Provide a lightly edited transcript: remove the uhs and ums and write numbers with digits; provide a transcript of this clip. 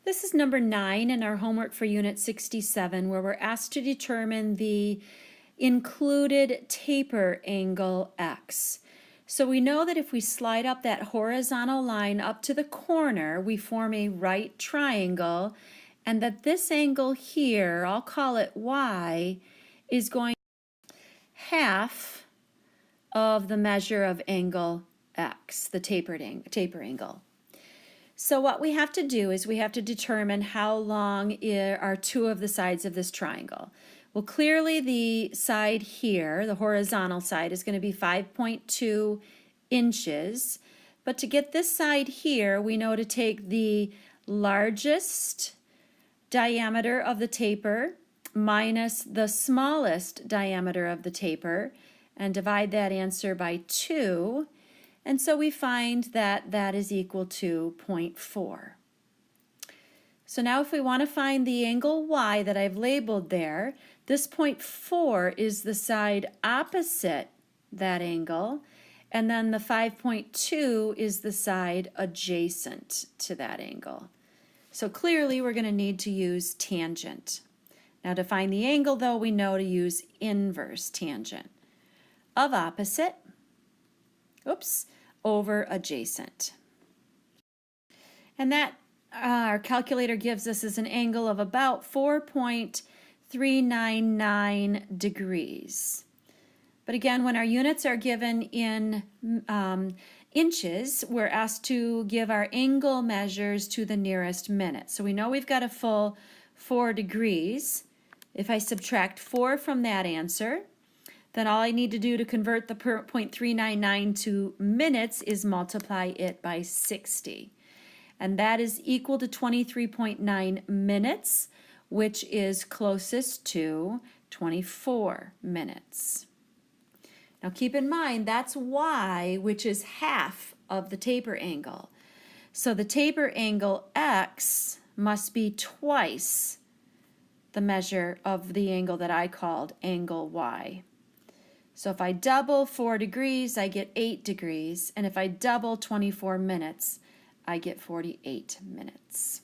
This is number 9 in our homework for Unit 67, where we're asked to determine the included taper angle x. So we know that if we slide up that horizontal line up to the corner, we form a right triangle, and that this angle here, I'll call it y, is going to be half of the measure of angle x, the taper angle. So what we have to do is we have to determine how long are two of the sides of this triangle. Well, clearly the side here, the horizontal side, is going to be 5.2 inches. But to get this side here, we know to take the largest diameter of the taper minus the smallest diameter of the taper and divide that answer by 2. And so we find that that is equal to 0.4. So now if we want to find the angle y that I've labeled there, this 0.4 is the side opposite that angle, and then the 5.2 is the side adjacent to that angle. So clearly we're going to need to use tangent. Now to find the angle, though, we know to use inverse tangent of opposite, over adjacent. And that our calculator gives us as an angle of about 4.399 degrees. But again, when our units are given in inches, we're asked to give our angle measures to the nearest minute. So we know we've got a full 4 degrees. If I subtract 4 from that answer, then all I need to do to convert the 0.399 to minutes is multiply it by 60. And that is equal to 23.9 minutes, which is closest to 24 minutes. Now keep in mind, that's y, which is half of the taper angle. So the taper angle x must be twice the measure of the angle that I called angle y. So if I double 4 degrees, I get 8 degrees, and if I double 24 minutes, I get 48 minutes.